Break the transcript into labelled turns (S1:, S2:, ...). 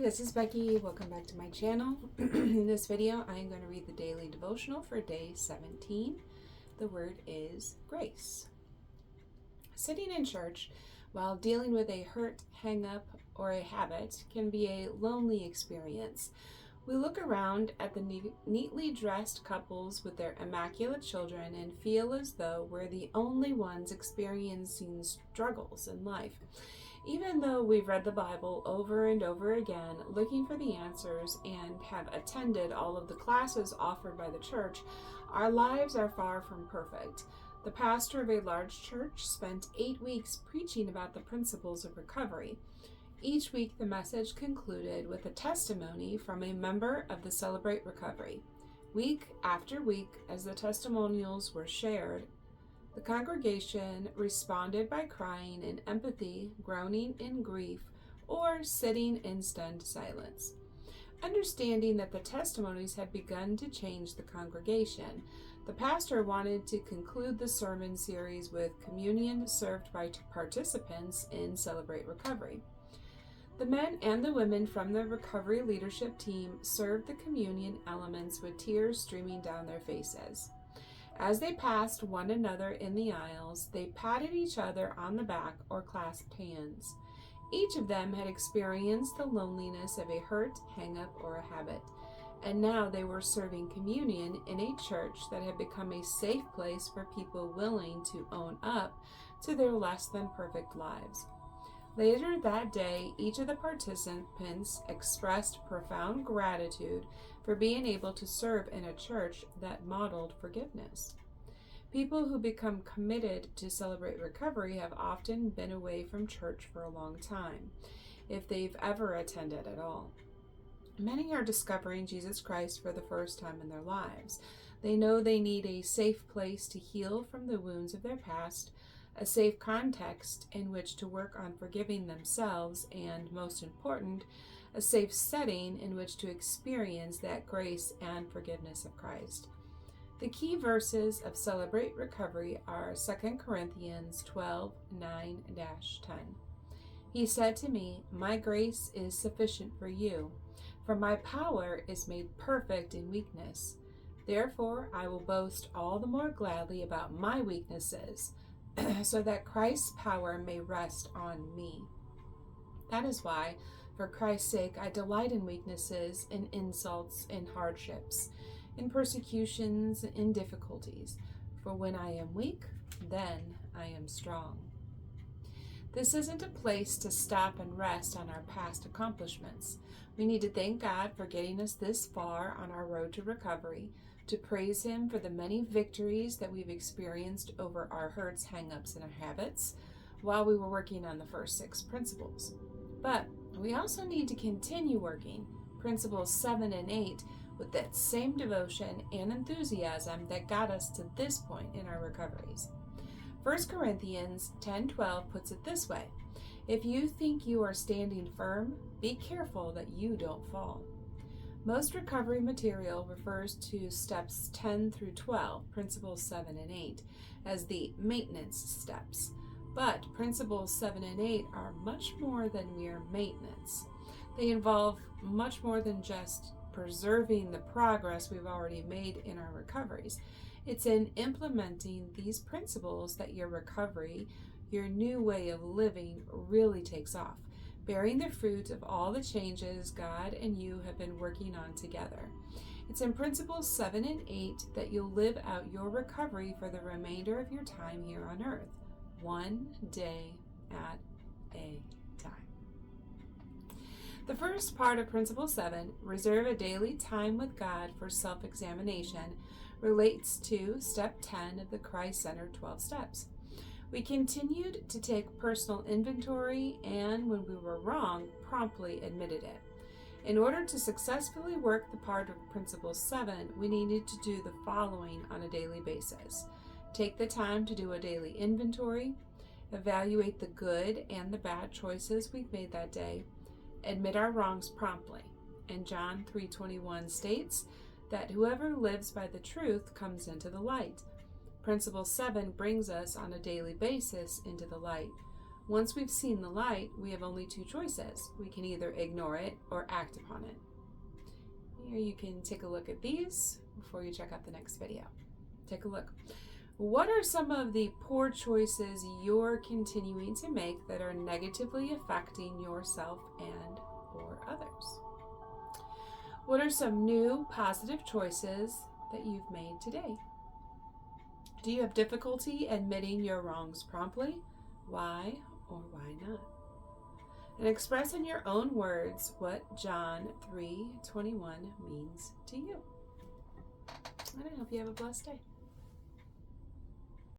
S1: this is Becky. Welcome back to my channel. In this video, I am going to read the daily devotional for day 17. The word is grace. Sitting in church while dealing with a hurt, hang-up, or a habit can be a lonely experience. We look around at the neatly dressed couples with their immaculate children and feel as though we're the only ones experiencing struggles in life. Even though we've read the Bible over and over again, looking for the answers, and have attended all of the classes offered by the church, our lives are far from perfect. The pastor of a large church spent 8 weeks preaching about the principles of recovery. Each week, the message concluded with a testimony from a member of the Celebrate Recovery. Week after week, as the testimonials were shared, the congregation responded by crying in empathy, groaning in grief, or sitting in stunned silence. Understanding that the testimonies had begun to change the congregation, the pastor wanted to conclude the sermon series with communion served by participants in Celebrate Recovery. The men and the women from the recovery leadership team served the communion elements with tears streaming down their faces. As they passed one another in the aisles, they patted each other on the back or clasped hands. Each of them had experienced the loneliness of a hurt, hang-up, or a habit, and now they were serving communion in a church that had become a safe place for people willing to own up to their less than perfect lives. Later that day, each of the participants expressed profound gratitude for being able to serve in a church that modeled forgiveness. People who become committed to Celebrate Recovery have often been away from church for a long time, if they've ever attended at all. Many are discovering Jesus Christ for the first time in their lives. They know they need a safe place to heal from the wounds of their past, a safe context in which to work on forgiving themselves, and, most important, a safe setting in which to experience that grace and forgiveness of Christ. The key verses of Celebrate Recovery are 2 Corinthians 12:9-10. He said to me, "My grace is sufficient for you, for my power is made perfect in weakness. Therefore I will boast all the more gladly about my weaknesses, so that Christ's power may rest on me. That is why, for Christ's sake, I delight in weaknesses, in insults, in hardships, in persecutions, in difficulties. For when I am weak, then I am strong." This isn't a place to stop and rest on our past accomplishments. We need to thank God for getting us this far on our road to recovery, to praise Him for the many victories that we've experienced over our hurts, hang-ups, and our habits while we were working on the first 6 principles. But we also need to continue working principles 7 and 8 with that same devotion and enthusiasm that got us to this point in our recoveries. 1 Corinthians 10:12 puts it this way: "If you think you are standing firm, be careful that you don't fall." Most recovery material refers to steps 10 through 12, principles 7 and 8, as the maintenance steps. But principles 7 and 8 are much more than mere maintenance. They involve much more than just preserving the progress we've already made in our recoveries. It's in implementing these principles that your recovery, your new way of living, really takes off, bearing the fruit of all the changes God and you have been working on together. It's in principles 7 and 8 that you'll live out your recovery for the remainder of your time here on earth, one day at a time. The first part of Principle 7, reserve a daily time with God for self-examination, relates to Step 10 of the Christ-centered 12 steps. We continued to take personal inventory and, when we were wrong, promptly admitted it. In order to successfully work the part of Principle 7, we needed to do the following on a daily basis. Take the time to do a daily inventory, evaluate the good and the bad choices we've made that day, admit our wrongs promptly. And John 3:21 states that whoever lives by the truth comes into the light. Principle 7 brings us on a daily basis into the light. Once we've seen the light, we have only two choices. We can either ignore it or act upon it. Here you can take a look at these before you check out the next video. Take a look. What are some of the poor choices you're continuing to make that are negatively affecting yourself and or others? What are some new positive choices that you've made today? Do you have difficulty admitting your wrongs promptly? Why or why not? And express in your own words what John 3:21 means to you. And I hope you have a blessed day.